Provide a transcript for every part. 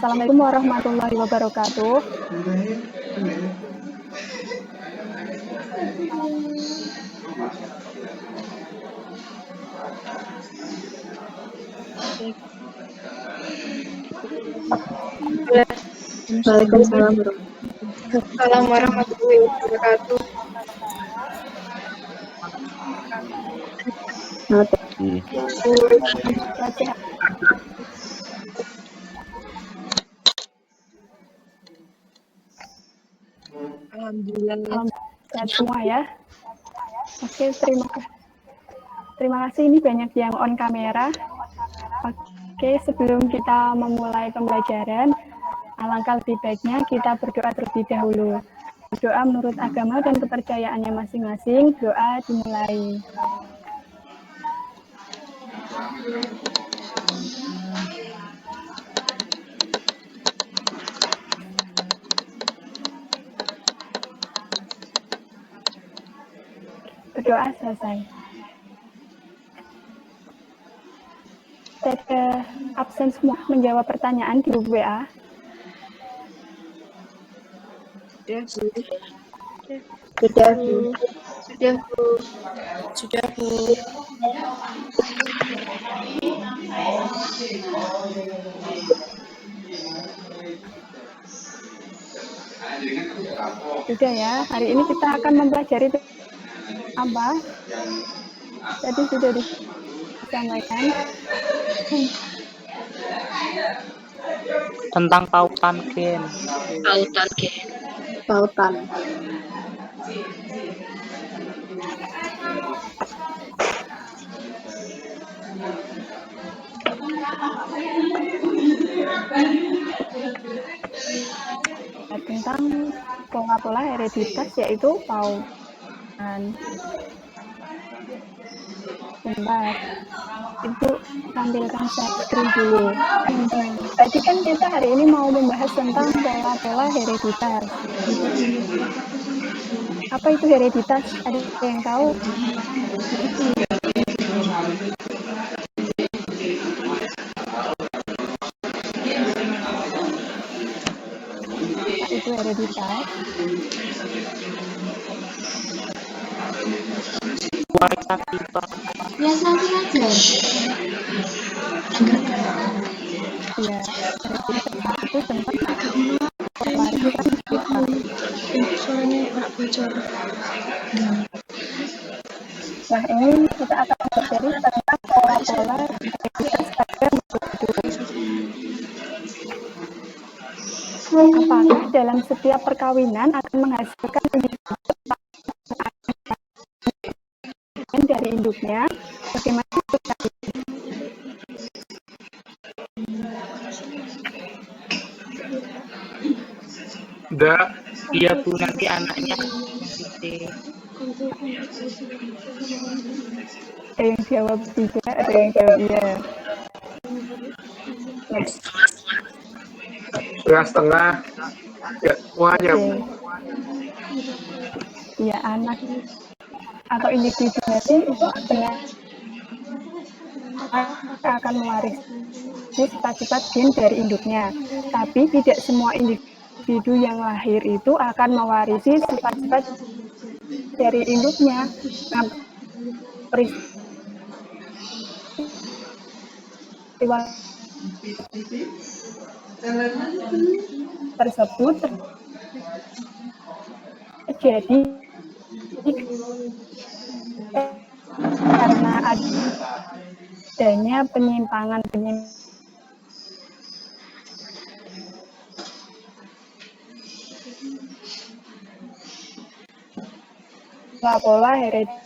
Assalamualaikum warahmatullahi wabarakatuh. Waalaikumsalam warahmatullahi wabarakatuh. Alhamdulillah sehat semua ya. Oke, terima kasih. Ini banyak yang on kamera. Oke, sebelum kita memulai pembelajaran, alangkah lebih baiknya kita berdoa terlebih dahulu. Berdoa menurut agama dan kepercayaannya masing-masing. Doa dimulai. Berdoa selesai. Ada absen semua menjawab pertanyaan di grup WA. Sudah, Bu. Sudah ya, hari ini kita akan mempelajari apa? Tadi sudah disampaikan. Tentang pautan gen. Pautan. Tentang pola-pola hereditas yaitu pautan. Bentar, Ibu tampilkan screen dulu. Tadi kan kita hari ini mau membahas tentang pola-pola hereditas. Apa itu hereditas? Ada yang tahu? Apa itu hereditas? Warisan tiba. Ya, santai aja. Ya, hereditas itu tentang warisan kita. Suaranya nggak bocor. Nah, ini kita akan belajar tentang pola-pola hereditas pada makhluk hidup. Apakah dalam setiap perkawinan akan menghasilkan individu dari induknya? Bagaimana itu tadi? Enggak, iya Bu, nanti anaknya Ada yang jawab tidak, ada yang jawab iya. Setengah-setengah ya semuanya. Oke. Ya, anak atau individu itu benar akan mewarisi sifat-sifat gen dari induknya. Tapi tidak semua individu yang lahir itu akan mewarisi sifat-sifat dari induknya. Nah, peristiwa tersebut terjadi karena adanya penyimpangan pola hereditas.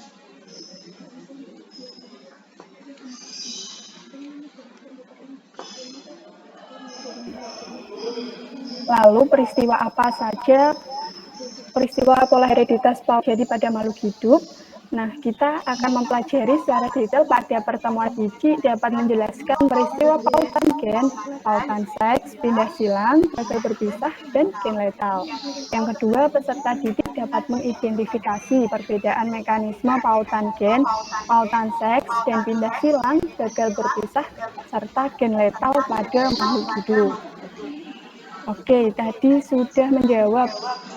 Lalu peristiwa apa saja peristiwa pola hereditas terjadi pada makhluk hidup? Nah, kita akan mempelajari secara detail pada pertemuan ini dapat menjelaskan peristiwa pautan gen, pautan seks, pindah silang, gagal berpisah, dan gen letal. Yang kedua, peserta didik dapat mengidentifikasi perbedaan mekanisme pautan gen, pautan seks, dan pindah silang, gagal berpisah, serta gen letal pada makhluk hidup. Oke, tadi sudah menjawab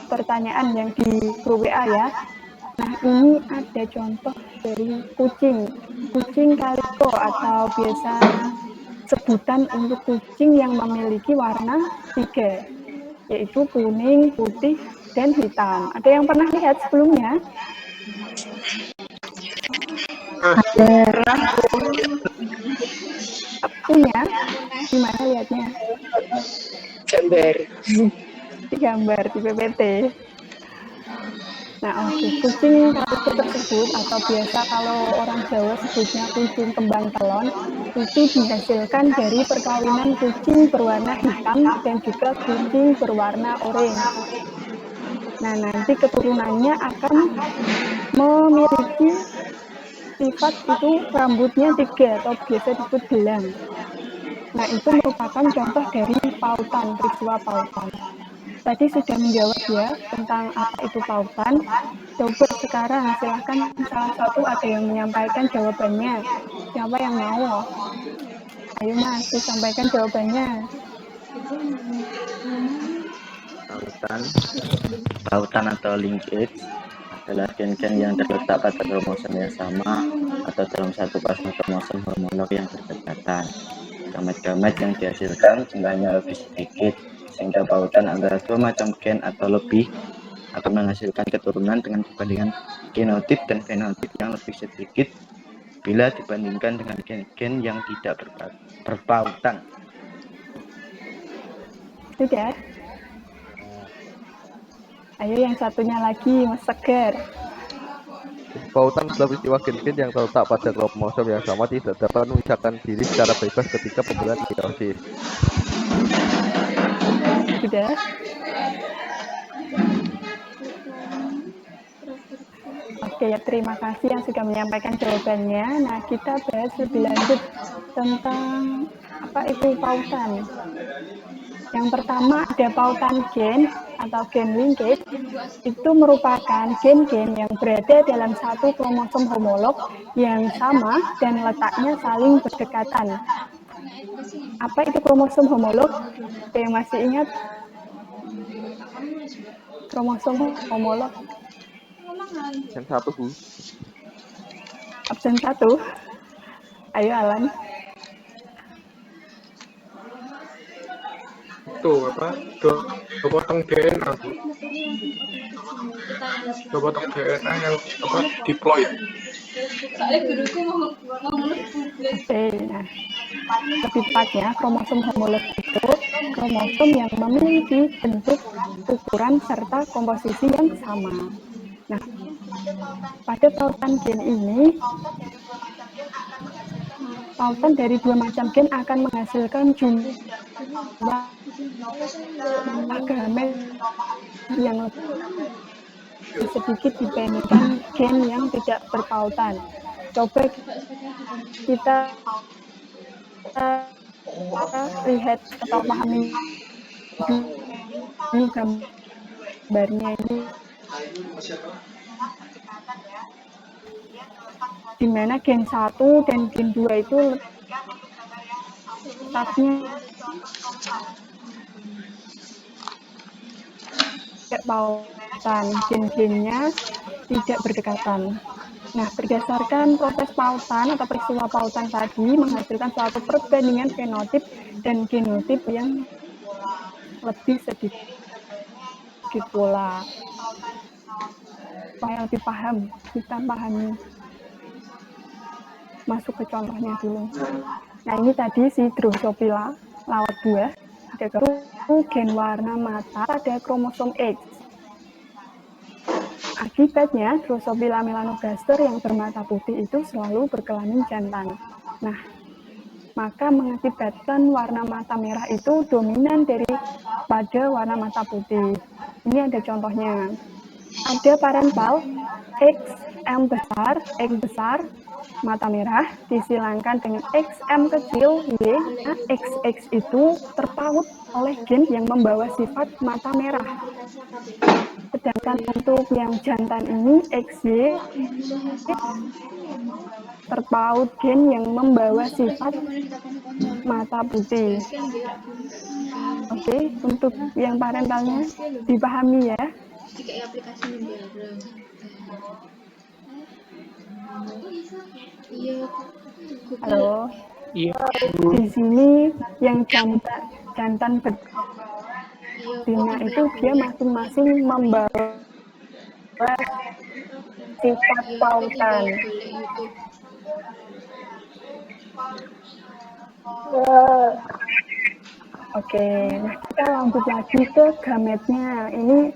pertanyaan yang di grup WA ya. Nah, ini ada contoh dari kucing. Kucing kaliko atau biasa sebutan untuk kucing yang memiliki warna 3, yaitu kuning, putih, dan hitam. Ada yang pernah lihat sebelumnya? Punya? Gimana lihatnya? Gambar. Di gambar, di PPT. Nah, oke. Kucing kaliko tersebut atau biasa kalau orang Jawa sebutnya kucing kembang telon itu dihasilkan dari perkawinan kucing berwarna hitam dan juga kucing berwarna oranye. Nah, nanti keturunannya akan memiliki sifat itu rambutnya 3 atau biasa disebut belang. Nah, itu merupakan contoh dari pautan, peristiwa pautan. Tadi sudah menjawab ya tentang apa itu pautan. Coba sekarang silahkan salah satu ada yang menyampaikan jawabannya. Siapa yang mau? Ayo Mas, disampaikan jawabannya. Pautan atau linkage adalah gen-gen yang terletak pada kromosom yang sama atau dalam satu pasang kromosom homolog yang berdekatan. Gamet-gamet yang dihasilkan jumlahnya lebih sedikit, sehingga pautan antara dua macam gen atau lebih akan menghasilkan keturunan dengan perbandingan genotip dan fenotip yang lebih sedikit bila dibandingkan dengan gen-gen yang tidak berpautan. Sudah? Ayo yang satunya lagi, Mas Segar. Pautan adalah peristiwa gen-gen yang terletak pada kromosom yang sama tidak dapat memisahkan diri secara bebas ketika pembuahan meiosis. Sudah? Oke, ya, terima kasih yang sudah menyampaikan jawabannya. Nah, kita bahas lebih lanjut tentang apa itu pautan. Yang pertama ada pautan gen atau gen linkage. Itu merupakan gen-gen yang berada dalam satu kromosom homolog yang sama dan letaknya saling berdekatan. Apa itu kromosom homolog? Ada yang masih ingat? Kromosom homolog. Absen 1, Bu. Absen 1. Ayo Alan. Tuh apa? Dua potong DNA. Dua potong DNA yang apa? Diploid. Oke, nah lebih tepatnya kromosom homolog itu kromosom yang memiliki bentuk, ukuran, serta komposisi yang sama. Nah, pada pautan gen ini, pautan dari dua macam gen akan menghasilkan jumlah gamet yang lebih sedikit dibandingkan gen yang tidak berpautan. Coba kita lihat atau pahami dulu gambarnya ini, di mana gen 1 dan gen 2 itu letaknya tidak pautan, gen-gennya tidak berdekatan. Nah, berdasarkan proses pautan atau peristiwa pautan tadi menghasilkan suatu perbandingan fenotip dan genotip yang lebih sedikit pula. Supaya lebih paham, kita pahami. Masuk ke contohnya dulu. Nah, ini tadi si Drosophila lawat buah, ada gen warna mata pada kromosom X. Akibatnya, Drosophila melanogaster yang bermata putih itu selalu berkelamin jantan. Nah, maka mengakibatkan warna mata merah itu dominan daripada warna mata putih. Ini ada contohnya. Ada parental XM besar, mata merah, disilangkan dengan XM kecil, Y. Nah, XX itu terpaut oleh gen yang membawa sifat mata merah. Sedangkan untuk yang jantan ini, XY, terpaut gen yang membawa sifat mata putih. Oke, untuk yang parentalnya dipahami ya. Jika aplikasi bareng. Iya. Halo. Iya. Di sini yang jantan betina itu dia masing-masing membawa sifat pautan. Oke, nah kita lanjut lagi ke gametnya. Ini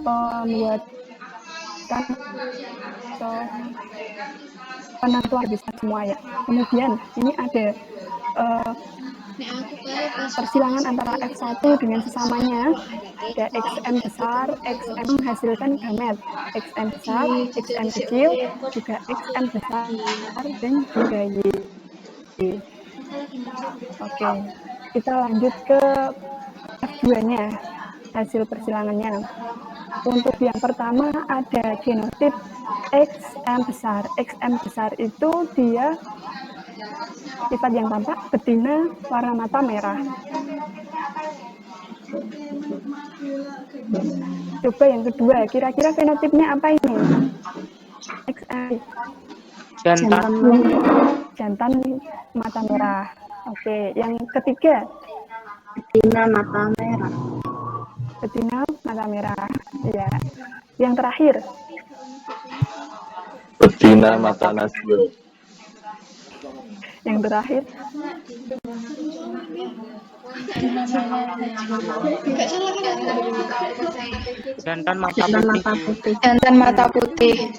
pembuatan penentuan bisa semua ya. Kemudian ini ada persilangan antara F1 dengan sesamanya. Ada XM besar, XM menghasilkan gamet. XM besar, XM kecil, juga XM besar, dan juga Y. Oke, kita lanjut ke F2-nya, hasil persilangannya. Untuk yang pertama ada genotip XM besar. XM besar itu dia sifat yang tampak betina warna mata merah. Coba yang kedua, kira-kira fenotipnya apa ini? XM jantan mata merah. Oke, yang ketiga Betina mata merah. betina mata merah. Ya. Yang terakhir Betina mata nasjul. yang terakhir Jantan mata putih. Jantan mata putih.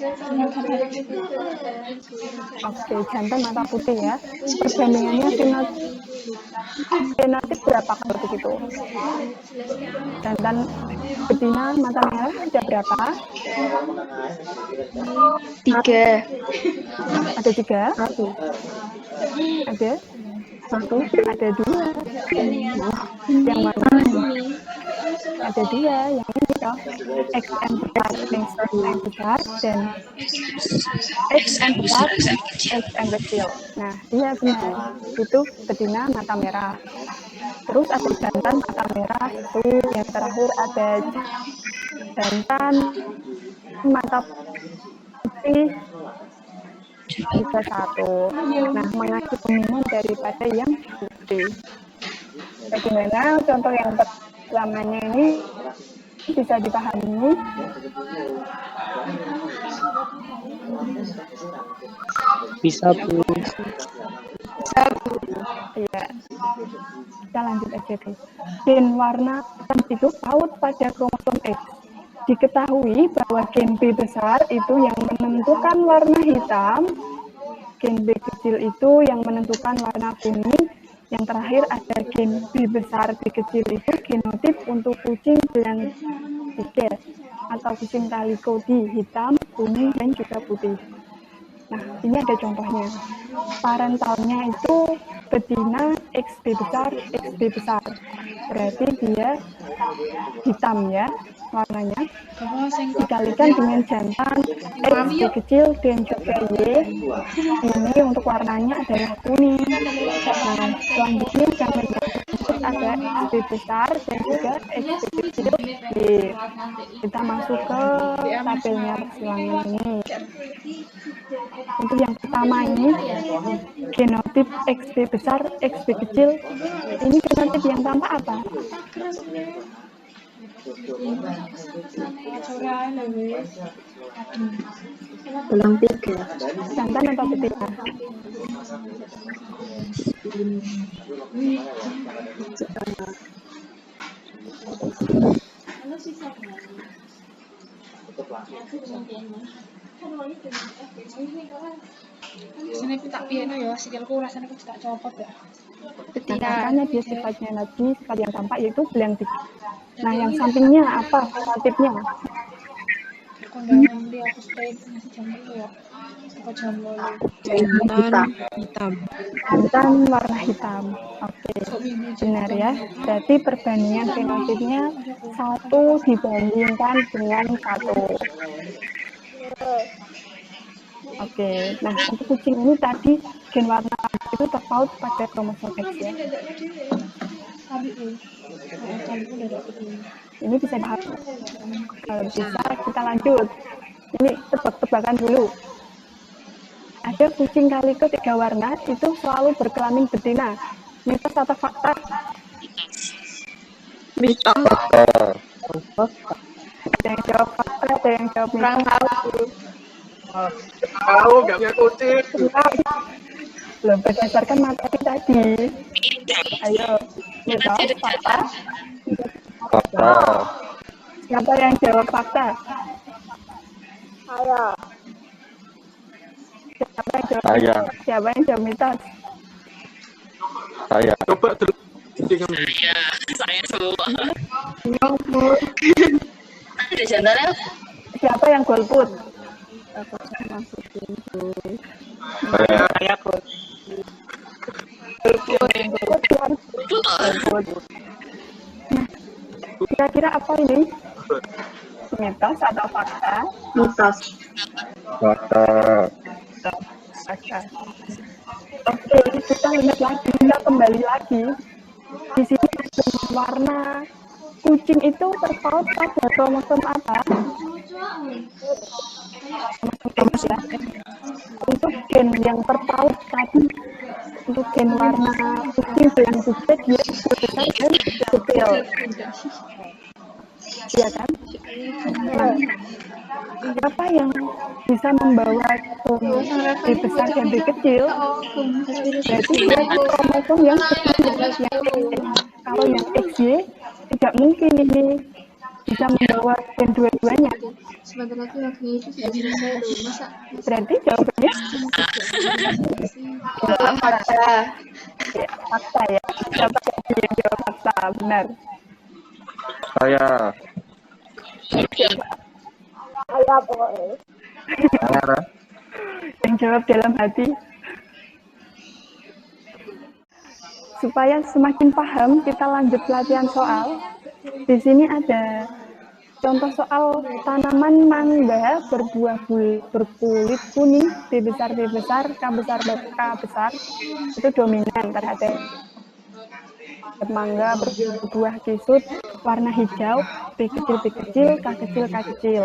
Oke, jantan mata putih ya. Perbandingannya fenotip berapa kalau begitu? Jantan betina mata merah ada berapa? 3. Ada 3? Ada? 1. Ada 2. Yang mana? Ada 2, yang ini toh. XM besar dan XM besar, XM kecil. Nah, iya benar. Itu betina mata merah. Terus ada jantan mata merah, itu yang terakhir ada jantan mata putih juga 1. Nah, mengacu dominan daripada yang putih. Bagaimana contoh yang pertamanya ini bisa dipahami? Bisa, Bu. Iya. Kita lanjut aja deh. Gen warna hitam itu paut pada kromosom X. Diketahui bahwa gen B besar itu yang menentukan warna hitam, gen B kecil itu yang menentukan warna kuning, yang terakhir ada gen B besar B kecil itu genotip untuk kucing belang tiga atau kucing kaliko di hitam, kuning, dan juga putih. Nah, ini ada contohnya. Parentalnya itu betina XB besar, XB besar. Berarti dia hitam ya warnanya. Dikalikan dengan jantan XB kecil dan juga Y. Ini untuk warnanya adalah kuning. Nah, selanjutnya gambar ada XB besar dan juga XB kecil Y. Kita masuk ke tabelnya persilangan ini. Untuk yang pertama ini genotip XB besar, XB kecil. Ini genotip yang tampak apa? Belang 3. Jantan atau betina? Sini tak piano ya, sikilku rasanya aku tak copot ya. Makanya dia sifatnya lagi sifat yang tampak yaitu belang tiga. Nah, yang sampingnya apa genotipnya? Kondangan dia aku stay masih jam itu ya. Apa jam lalu? Jantan warna hitam. Oke, benar ya. Berarti perbandingan fenotipnya 1 dibandingkan dengan 1. Oke, nah untuk kucing ini tadi gen warna itu terpaut pada kromosom X ya. KBU. KBU dari KBU. Ini bisa dihapus. Kalau bisa kita lanjut. Ini tebak-tebakan dulu. Ada kucing kaliko 3 warna itu selalu berkelamin betina. Mitos atau fakta? Mitos. Ada yang jawab fakta, ada yang jawab Kurang mitos. tahu. Tahu nggak punya kucing. Belum berdasarkan materi tadi. Ayo, mitos, fakta. Fakta. Siapa yang jawab fakta? Siapa yang jawab Saya. mitos? Siapa yang jawab mitos? Saya. Coba dulu. Kucing Ada jandalnya. Siapa yang golput? Saya kok. Nah, kira-kira apa ini? Mitos atau fakta? Mitos. Fakta. Fakta. Oke, kita lihat lagi, kita kembali lagi. Di sini ada warna kucing itu terpaut pada kromosom apa? Ya. Untuk gen yang terpaut tadi, untuk gen warna kucing dengan putih dia besar dan kecil, iya kan? Nah, apa yang bisa membawa lebih besar dan lebih kecil? Berarti dia kromosom yang kalau yang XY tidak mungkin ini bisa membawa gen dua-duanya. Sebentar lagi waktunya itu sudah selesai loh. Masa Berarti jawabannya Fakta. ya, fakta ya. Siapa yang jawab fakta? Benar. Saya. Yang jawab dalam hati. Supaya semakin paham, kita lanjut latihan soal. Di sini ada contoh soal tanaman mangga berbuah berkulit kuning, B besar, B besar, K besar, K besar. Itu dominan terhadap mangga berbuah kisut warna hijau, B kecil, B kecil, K kecil, K kecil.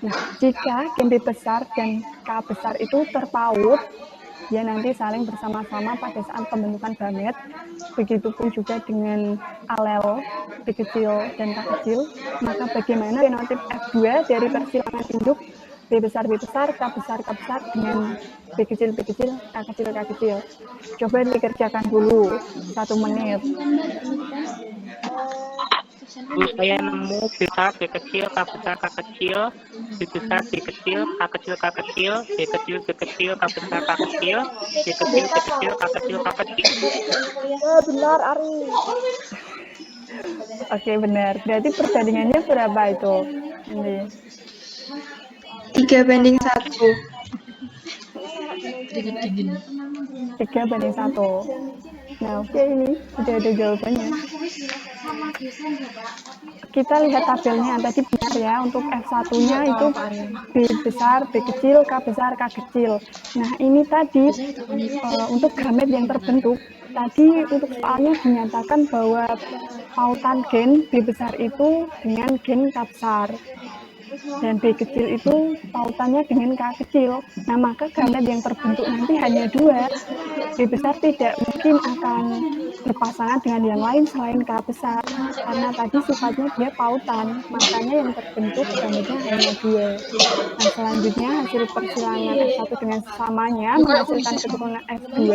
Nah, jika gen B besar dan K besar itu terpaut, dia nanti saling bersama-sama pada saat pembentukan gamet. Begitupun juga dengan alel B kecil dan K kecil. Maka bagaimana fenotip F2 dari persilangan induk B besar, B besar, K besar, K besar dengan B kecil, B kecil, K kecil, K kecil. Coba dikerjakan dulu 1 menit. Saya nemu besar, B kecil, K besar, K kecil, B besar, B kecil, K kecil, K kecil, B kecil, B kecil, K besar, K kecil, B kecil, B kecil, K kecil, K kecil. Benar, Ari. Oke, benar. Berarti perbandingannya berapa itu? Ini 3:1. 3:1. Nah, oke, ini sudah ada jawabannya. Kita lihat tabelnya. Tadi benar ya, untuk F1-nya itu B besar, B kecil, K besar, K kecil. Nah, ini tadi untuk gamet yang terbentuk, tadi untuk soalnya dinyatakan bahwa pautan gen B besar itu dengan gen K besar. Dan B kecil itu pautannya dengan K kecil. Nah, maka gamet yang terbentuk nanti hanya 2. B besar tidak mungkin akan berpasangan dengan yang lain selain K besar. Karena tadi sifatnya dia pautan, makanya yang terbentuk gametnya hanya 2. Nah, selanjutnya hasil persilangan F1 dengan sesamanya menghasilkan keturunan F2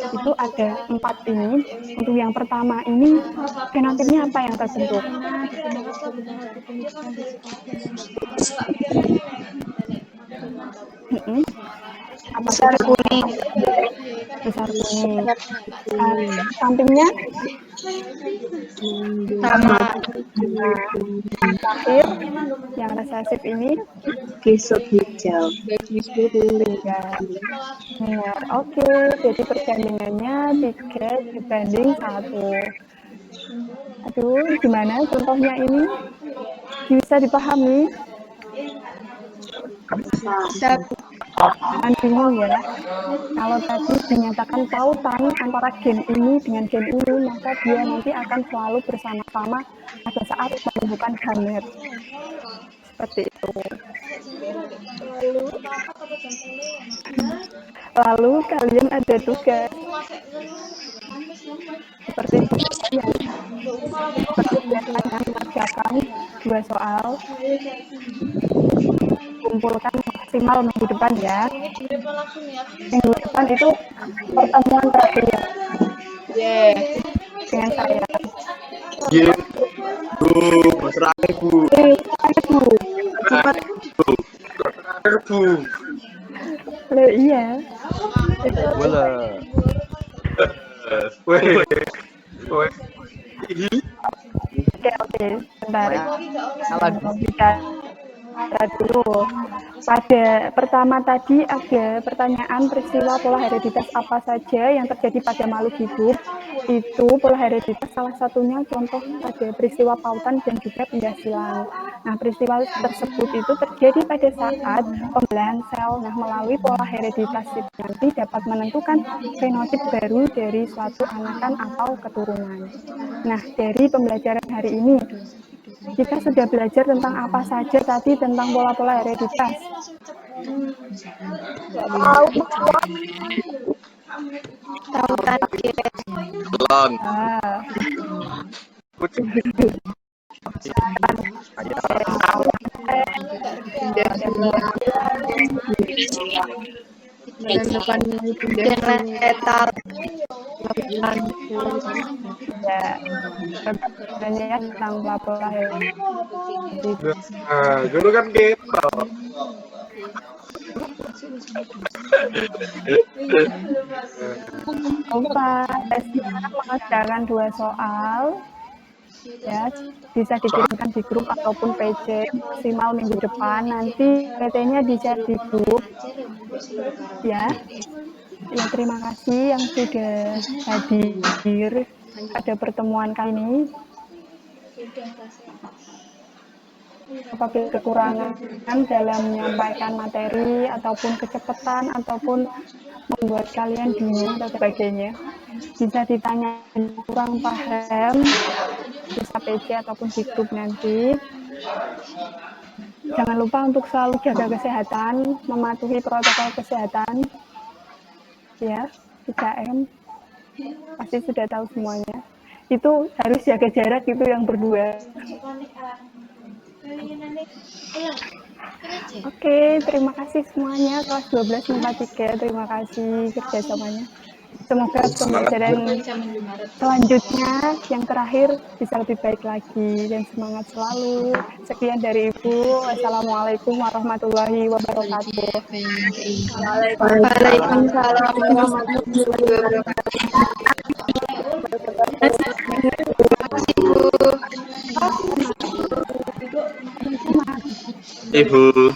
itu ada 4 ini. Untuk yang pertama ini fenotipnya apa yang terbentuk? Apa Besar kuning. besar kuning. Sampingnya Sama. terakhir yang resesif ini Kisut hijau. ya. Benar. Oke, jadi perbandingannya 3:1. Aduh, gimana contohnya ini? Bisa dipahami? Bisa. Kan bingung ya. Kalau tadi dinyatakan pautan antara gen ini dengan gen ini, maka dia nanti akan selalu bersama-sama pada saat menumbuhkan gamet. Seperti itu. Lalu kalian ada tugas seperti biasanya mengerjakan 2 soal, kumpulkan maksimal minggu depan ya. Minggu depan itu pertemuan terakhir dengan saya. Iya. Bu, terakhir Bu. Cepat. Terakhir Bu. Iya. Bola. Weh. Oke, bentar. Kita dulu. Pada pertama tadi ada pertanyaan peristiwa pola hereditas apa saja yang terjadi pada makhluk hidup. Itu pola hereditas salah satunya contoh pada peristiwa pautan dan juga pindah silang. Nah, peristiwa tersebut itu terjadi pada saat pembelahan sel. Nah, melalui pola hereditas itu nanti dapat menentukan fenotip baru dari suatu anakan atau keturunan. Nah, dari pembelajaran hari ini kita sudah belajar tentang apa saja tadi tentang pola-pola hereditas. Tahu target. Belum. Ya, tentang pola hereditas. Dulu kan gitu. Lupa, tesnya mengerjakan 2 soal. Ya, bisa dikirimkan di grup ataupun PC maksimal minggu depan. Nanti PT-nya di-share di grup. Ya, terima kasih yang sudah hadir pada pertemuan kali ini. Apabila kekurangan dalam menyampaikan materi ataupun kecepatan ataupun membuat kalian bingung dan sebagainya, bisa ditanya kurang paham, bisa PC ataupun di grup nanti. Jangan lupa untuk selalu jaga kesehatan, mematuhi protokol kesehatan. Ya, 3M. Pasti sudah tahu semuanya. Itu harus jaga jarak, itu yang berdua. Oke, terima kasih semuanya. Kelas 12 3, terima kasih kerjasamanya. Semoga pembelajaran selanjutnya yang terakhir bisa lebih baik lagi dan semangat selalu. Sekian dari Ibu. Wassalamualaikum warahmatullahi wabarakatuh. Waalaikumsalam warahmatullahi wabarakatuh. Ibu.